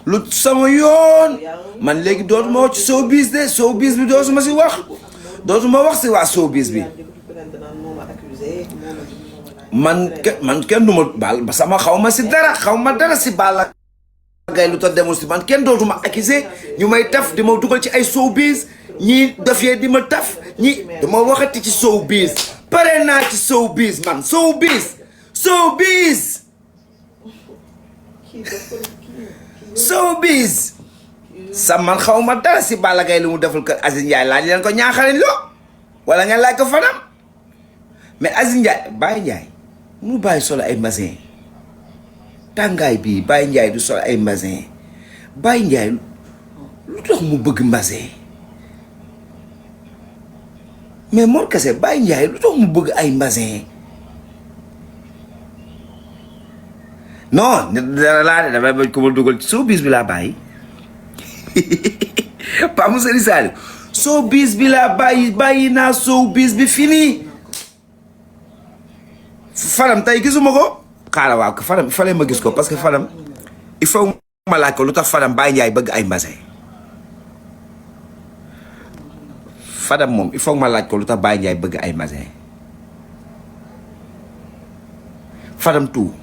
lu sama yoon man léegi dootuma wax ci showbiz de showbiz bi dootuma si wax dootuma wax si waa showbiz bi man kenn du ma baal ba sama xaw ma si dara xaw ma dara si Balla Gaye lu tax demul si man kenn dootuma accusé ñu may taf di ma dugal ci ay showbiz ñii dafee di ma taf ñi dama waxati ci showbiz pare naa ci showbiz man showbiz sa man xaw ma dara si Balla Gaye lu mu deful kër Aziz Ndiaye laaj leen ko ñaaxarañ loo wala ngeen laaj ko Fadam mais Aziz Ndiaye Baye Ndiaye mu bàyyi solo ay mbasin tàngaay bii Baye Ndiaye du solo ay mbasin Baye Ndiaye lu tax mu bëgg mbasin mais Mor Kase Baye Ndiaye lu tax mu bëgg ay mbasin non dara laa de damay bañ ko ma dugal ci showbiz bi laa bàyyi Pa Moussa Saliou showbiz bi laa bàyyi naa showbiz bi fini Fadam tey gisuma ko xaaral waaw Fadam fale ma gis ko parce que Fadam il faut ma laaj ko lu tax Fadam Baye Ndiaye bëgg ay mbasin Fadam moom il faut ma laaj ko lu tax Baye Ndiaye bëgg ay mbasin Fadam tout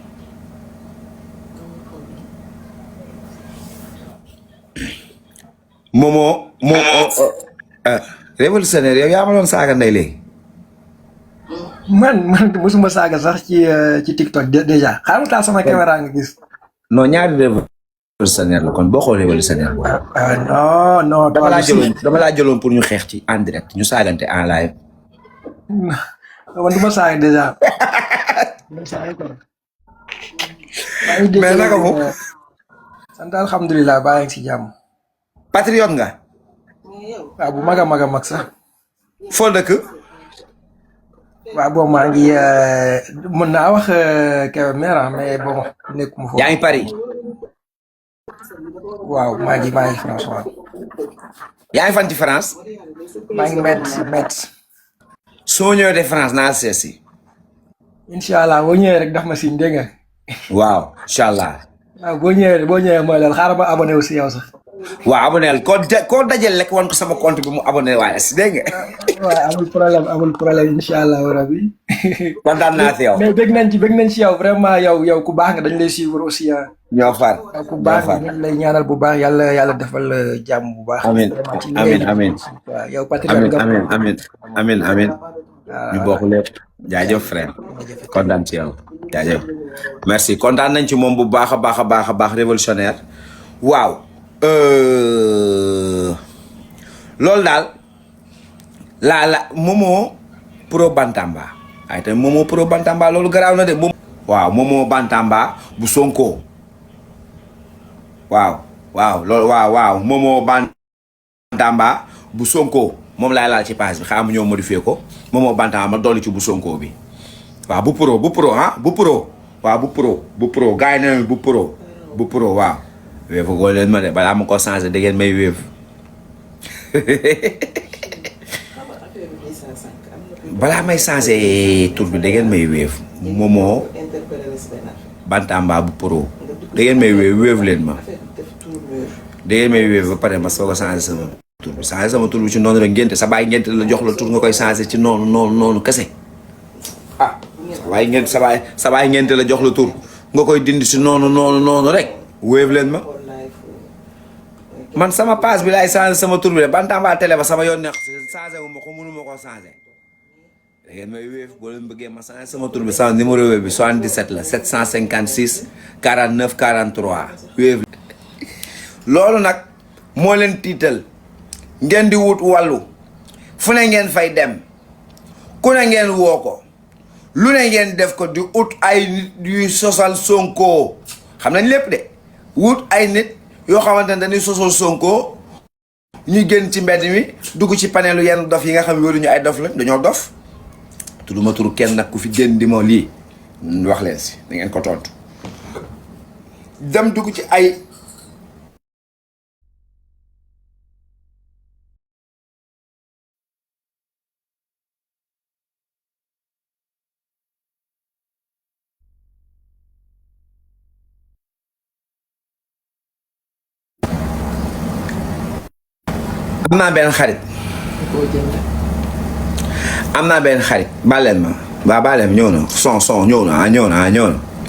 Momo révolutionnaire yow yaa ma doon saaga ndey léegi. man mosuma saaga sax ci TikTok déjà xaaral taal sama caméra nga gis. non ñaari révolutionnaire la kon boo xoolee révolutionnaire bu non dama laa jëloon pour ñu xeex ci en direct ñu saagante en live. man du ma saaga déjà. mais naka moom. sant alhamdulilah baa ngi si jàmm. patriote nga. waaw bu mag a mag sax. foo dëkk. waaw boobu maa ngi mën naa wax Kébémer mais bon nekkuma foofu. yaa ngi Paris. waaw maa ngi France waaw. yaa ngi fan ci France. maa ngi Metz. soo ñëwee de France naa seet si. incha allah boo ñëwee rek daf ma si dégg nga. waaw incha allah. waaw boo ñëwee mooy loolu xaaral ma abonné aussi yow sax. waaw abonné koo dajal rek wan ko sama compte bi mu abonné waaye si dégg nga. waaw amul problème incha allah rabi. kontaan naa si yow. mais bëgg nañ ci yow vraiment yow ku baax nga dañ lay suivre aussi ñoo far ku baax nga dañ lay ñaanal bu baax yàlla defal jàmm bu baax. amiin waaw yow patriote nga. amiin ñu bokk lépp jaajëf frère kontaan ci yow jaajëf merci kontaan nañ ci moom bu baax a baax révolutionnaire waaw loolu daal la Momo Pro Bantamba ay te Momo Pro Bantamba loolu garaaw na de waaw Momo Bantamba bu Sonko waaw loolu waaw Momo Bantamba bu Sonko moom laay laal ci page bi xaaral ma ñëw modifier ko Momo Bantamba ma dolli ci bu Sonko bi waaw bu pro waaw bu pro gars yi ne bu pro waaw wéefu goo leen ma de balaa ma ko changé da ngeen may wéef balaa may changé tur bi da ngeen may wéef Momo Bantamba bu pro da ngeen may wéef leen ma da ngeen may wéef ba pare ma soog a changé sama tur bi ci noonu rek ngénte sa baay ngénte la jox la tur nga koy changé ci noonu kese sa baay ngénte la jox la tur nga koy dindi si noonu rek wéef leen ma man sama page bi laay changé sama tur bi de Bantamba télé ba sama yoon nekk changé wu ma ko mënu ma koo changé da ngeen may wéef boo leen bëggee ma changé sama tur bi sama numéro wéef bi 77 la 756 49 43 wéef loolu nag moo leen tiital ngeen di wut wàllu fu ne ngeen fay dem ku ne ngeen woo ko lu ne ngeen def ko di ut ay nit yuy sosal Sonko xam nañ lépp de wut ay nit yoo xamante ne dañuy sosal Sonko ñu génn ci mbedd mi dugg ci panelu yenn dof yi nga xam ne wéruñu ay dof lañ dañoo dof tudduma turu kenn nag ku fi génn di ma lii wax leen si da ngeen ko tontu dem dugg ci ay am naa benn xarit koo jënd. am naa benn xarit bàlleen ma waa bàlleen ma ñëw na son ñëw na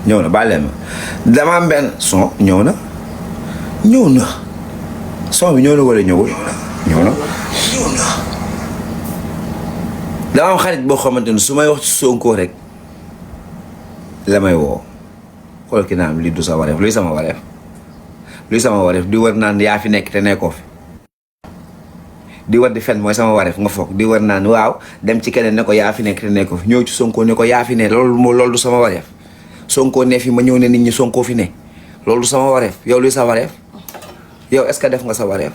ñëw na bàlleen ma dama am benn son ñëw na son bi ñëw na wala ñëwul ñëw na dama am xarit boo xamante ni su may wax ci Sonko rek la may woo xool ki naan lii du sa wareef luy sama wareef di war naan yaa fi nekk te nekkoo fi di war di fen mooy sama wareef nga foog di war naan waaw dem ci keneen ne ko yaa fi nekk te nekkoo fi ñëw ci Sonko ne ko yaa fi ne loolu du sama wareef Sonko ne fi ma ñëw ne nit ñi Sonko fi ne loolu du sama wareef yow luy sa wareef yow est-ce que def nga sa wareef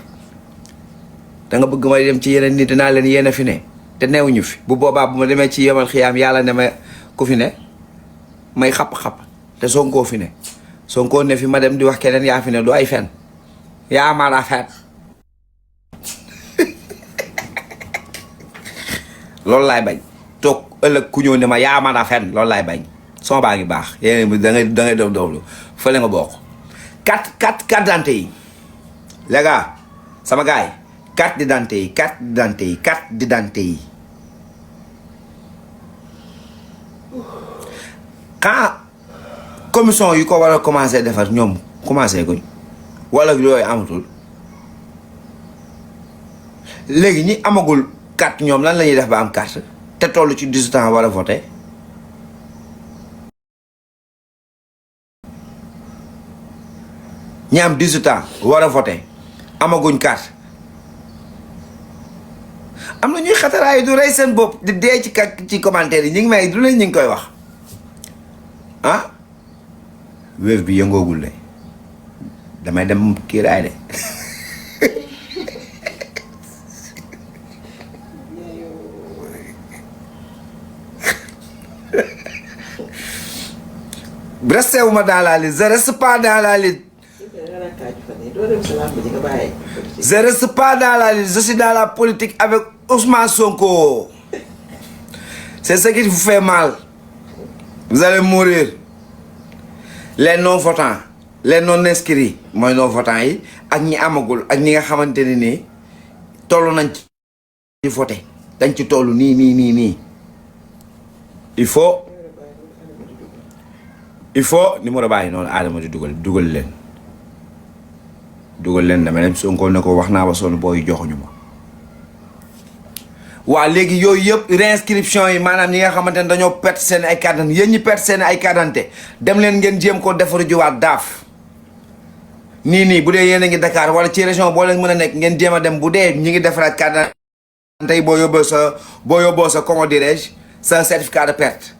da nga bëgg may dem ci yeneen nit dinaa leen yéen a fi ne te neewuñu fi bu boobaa bu ma demee ci yemal xiyaam yàlla ne ma ku fi ne may xapp-xapp te Sonko fi ne Sonko ne fi ma dem di wax keneen yaa fi ne du ay fen yaa ma la fen loolu laay bañ toog ëllëg ku ñëw ne ma yaa ma la fen loolu laay bañ son baa ngi baax yéen da ngay dof doflu fële nga bokk carte d'identité yi les gars sama gars yi carte d'identité yi quand commission yu ko war a commencé defar ñoom commencé guñ wala yooyu amatul léegi ñi amagul carte ñoom lan la ñuy def ba am carte te toll ci 18 ans war a voté ñi am 18 ans war a voté amaguñ carte am na ñuy xataraayu du rey seen bopp di dee ci commentaire yi ñu ngi may du leen ñu ngi koy wax ah wéef bi yëngoogul de damay dem kiiraay de resté wu ma dans la liste je reste pas dans la liste je reste pas dans la liste je suis dans la politique avec Ousmane Sonko c'est ce qui vous fait mal vous allez mourir les non-votants les non-inscrits mooy non-votants yi ak ñi amagul ak ñi nga xamante ne nii toll nañ ci voté dañ ci toll nii il faut numéro bàyyi noonu Adama di dugal leen dama dem Sonko ne ko wax naa ba sonn booy joxuñu ma waa léegi yooyu yëpp réinscription yi maanaam ñi nga xamante ne dañoo perte seen ay carte d'identité yéen ñi perte seen ay carte d'identité dem leen ngeen jéem koo defaru jiwaat daaf nii bu dee yéen a ngi Dakar wala ci région boo leen mën a nekk ngeen jéem a dem bu dee ñi ngi defaraat carte d'identité yi boo yóbboo sa comment dirais-je sa certificat de perte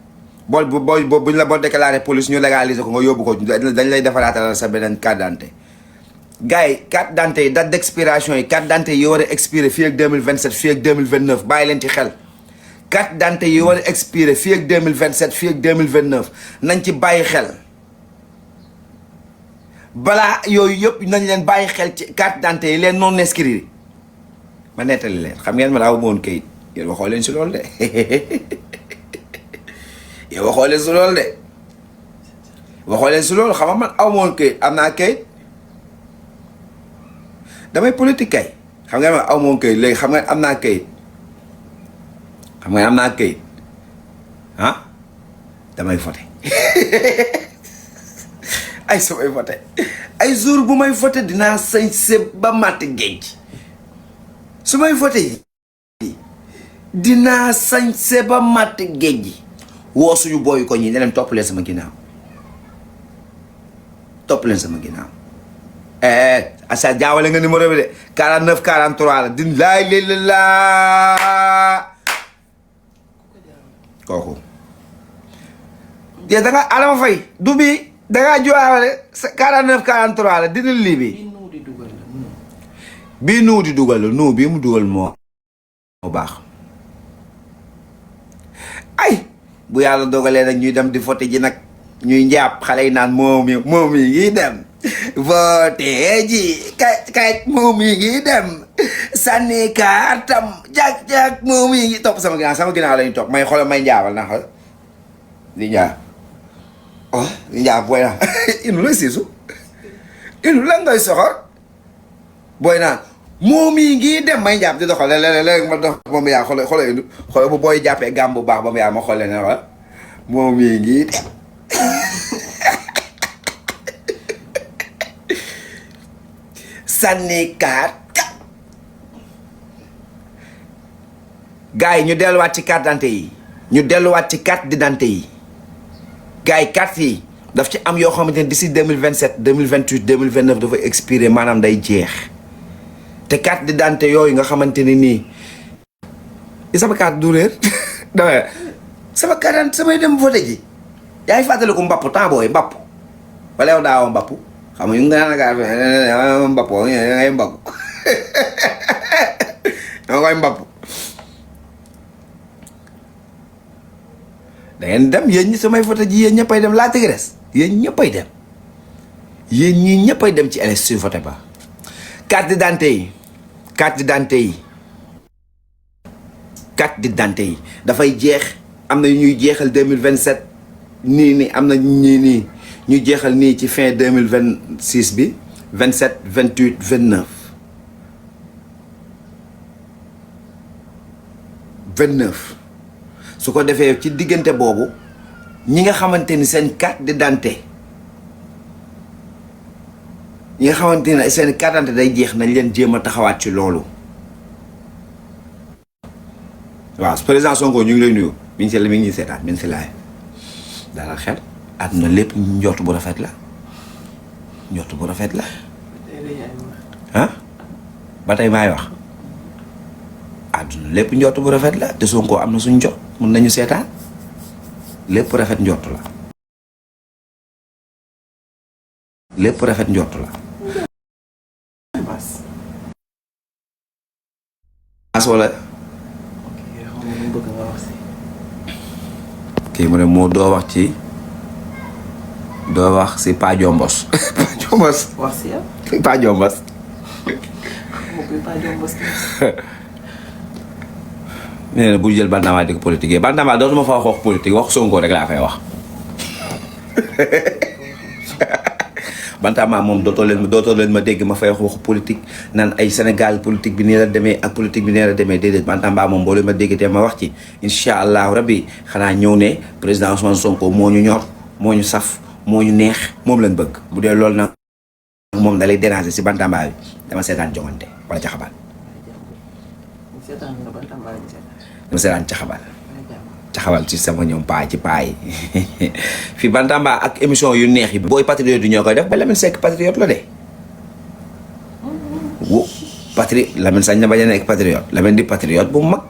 buñ la boo déclaré police ñu légaliser ko nga yóbbu ko dañ lay defaraatal sa beneen carte d'identité gars yi carte d'identité yi date d'expiration yi carte d'identité yi war a expiré fii ak 2027 fii ak 2029 bàyyi leen ci xel carte d'identité yi war a expiré fii ak 2027 fii ak 2029 nañ ci bàyyi xel balaa yooyu yëpp nañ leen bàyyi xel ci carte d'identité yi leen non inscrits ma nettali leen xam ngeen ma daa woon kayit yéen waxoo leen si loolu de yéen waxoo leen si loolu de waxoo leen si loolu xam nga man aw ma woon kayit am naa kayit damay politique kay xam nga aw moom kayit léegi xam nga am naa kayit ah damay voté ay su may voté ay jour bu may voté dinaa sañse ba matt géej su may voté dinaa sañse ba matt géej gi woo suñu booyu ko ñi ne leen topp leen sama ginnaaw asa jaawale nga numéro bi de 49 43 la din laay léegi laa kooku da nga Adama Faye du bi da ngaa jaawale 49 43 la dina lii bi bii nuu di dugal la nuu bii mu dugal moo baax ay bu yàlla dogalee nag ñuy dem di voté ji nag ñuy njàpp xale yi naan moom yi ngi dem voté ji kay moom yi ngi dem sànni kartam jag moom yi ngi topp sama ginnaaw lañu topp may xoolal may njaabal na xool di njaab di njaab booy naa inu la siisu inu la ngay soxor booy naan moom yi ngi dem may jàpp di doxal léeg-léeg ma dox ba mu yaa xool bu booy jàppee gàm bu baax ba mu yaa ma xoolee ne wala moom yi ngi dem sànni kaat gars yi ñu delluwaat ci carte d'identité yi ñu delluwaat ci carte d'identité yi gars yi carte yi daf ci am yoo xamante ne d'ici 2027 2028 2029 dafa expiré maanaam day jeex te carte d'identité yooyu nga xamante ne nii sama carte du réer dama sama carte d'identité samay dem voté ji yaa ngi fàttaliku mbapp temps booy mbapp wala yow daawoo mbapp xam nga ñu ngi naan gaa mbapp ngay mbapp dama koy mbapp da ngeen dem yéen ñi samay voté ji yéen ñëppay dem laa Tigresse yéen ñëppay dem yéen ñii ñëppay dem ci élection voté ba carte d'identité yi carte d'identité yi dafay jeex am na ñuy jeexal 2027 nii am na ñii nii ñu jeexal nii ci fin 2026 bi 27 28 29 29 su ko defee ci diggante boobu ñi nga xamante ni seen carte d'identité ñi nga xamante ne seen carte d'identité day jeex nañ leen jéem a taxawaat ci loolu waaw président Sonko ñu ngi lay nuyu mi ngi ñuy seetaan mi ngi si laay dara xel àdduna lépp njort bu rafet la njort bu rafet la ah ba tey maay wax àdduna lépp njort bu rafet la te Sonko am na suñ jot mun nañu seetaan lépp rafet njort la lépp rafet njort la as wala kii mu ne moo doo wax si Pa Jombos Pa Jombos wax si yow. Pa Jombos nee na bu jël Bantamba di ko politique Bantamba dootuma fa wax politique wax Sonko rek laa fay wax Bantamba moom dootoo leen ma dégg ma fay wax waxu politique naan ay Sénégal politique bi nii la demee ak politique bi nii la demee déedéet Bantamba moom boo leen ma dégg te ma wax ci incha allahu rabbi xanaa ñëw ne président Ousmane Sonko moo ñu ñor moo ñu saf moo ñu neex moom lañ bëgg bu dee loolu nag moom da lay déranger si Bantamba bi dama seetaan joŋante wala caxabal dama seetaan caxabal ci sama ñoom paa ci paa yi fii Bantamba ak émission yu neex yi booy patriote yi ñoo koy def ba Lamine Seck patriote la de Lamine sañ na bañ a nekk patriote Lamine di patriote bu mag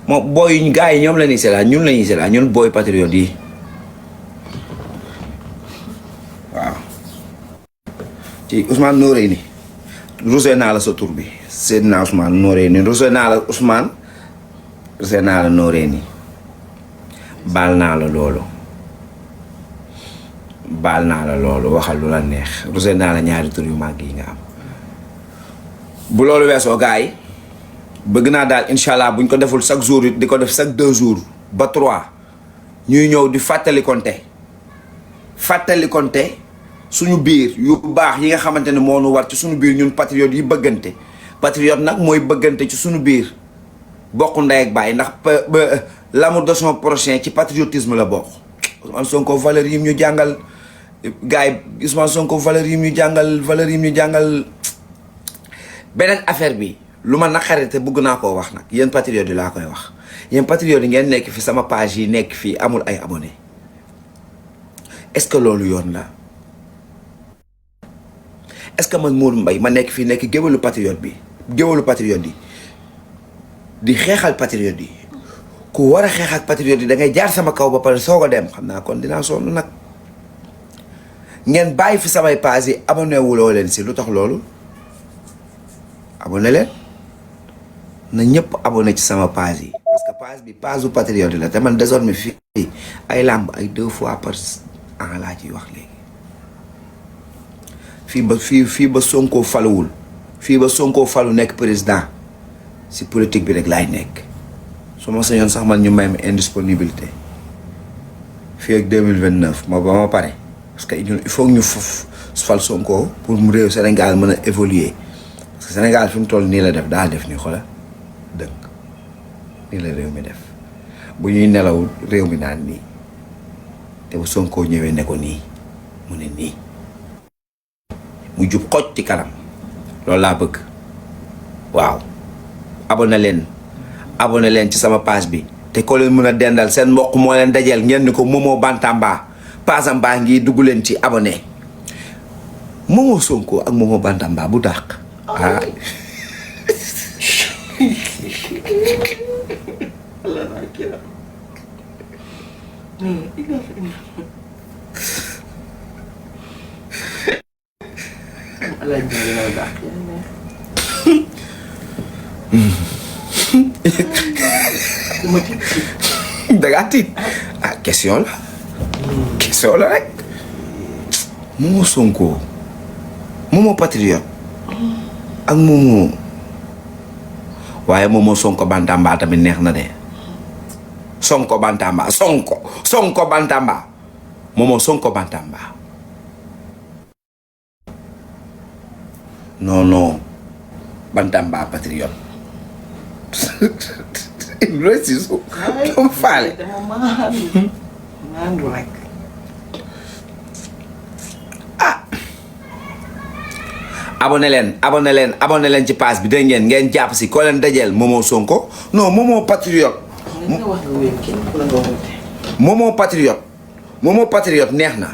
moom booy gars yi ñoom la ñuy seetaan ñun la ñuy seetaan ñun booy patriote yi waaw ci Ousmane Noreyni rusee naa la sa tur bi Seydina Ousmane Noreyni rusee naa la Ousmane rusee naa la Noreyni baal naa la loolu waxal lu la neex rusee naa la ñaari tur yu màgg yi nga am bu loolu weesoo gars yi bëgg naa daal incha allah buñ ko deful chaque jour it di ko def chaque 2 jours ba 3 ñuy ñëw di fàttalikonte suñu biir yu baax yi nga xamante ne moo nu war ci suñu biir ñun patriote yi bëggante patriote nag mooy bëggante ci suñu biir bokk ndey ak baay ndax l'amour de son prochain ci patriotisme la bokk. Ousmane Sonko valeur yi ñu jàngal gars yi Ousmane Sonko valeur yi ñu jàngal beneen affaire bi lu ma naqari te bëgg naa koo wax nag yéen patriotes yi laa koy wax yéen patriotes yi ngeen nekk fi sama page yi nekk fii amul ay abonnés est-ce que loolu yoon la est-ce que man Modou Mbaye ma nekk fii nekk géwalu patriote yi di xeexal patriote yi ku war a xeex ak patriote yi da ngay jaar sama kaw ba pare soog a dem xam naa kon dinaa sonn nag ngeen bàyyi fi samay page yi abonné wuloo leen si lu tax loolu abonné leen na ñëpp abonné ci sama page yi parce que page bi page bu patriote la te man désormais fii ay làmb ay 2 fois par an laa ciy wax léegi fii ba Sonko faluwul fii ba Sonko falu nekk président si politique bi rek laay nekk su ma sañoon sax man ñu may ma indisponibilité fii ak 2029 ba ma pare parce que ñun il faut ñu fal Sonko pour mu réew Sénégal mën a évoluer parce que Sénégal fi mu toll nii la def daa def nii xoolal dënk nii la réew mi def bu ñuy nelaw réew mi naan nii te bu Sonko ñëwee ne ko nii mu ne nii mu jub xoj ci kanam loolu laa bëgg waaw abonné leen ci sama page bi te ko leen mën a dendal seen mbokk moo leen dajeel ngeen ni ko Momo Bantamba pasam baa ngi dugg leen ci abonné Momo Sonko ak Momo Bantamba bu dàq ah dangaa tiit ah question la rek Momo Sonko Momo patriote ak Momo waaye Momo Sonko Bantamba tamit neex na de Sonko Bantamba Sonko Bantamba Momo Sonko Bantamba non Bantamba patriote loolu si suuf dama faale ah abonné leen ci page bi dégg ngeen jàpp si ko leen dajeel Momo Sonko non Momo patriote Momo patriote neex na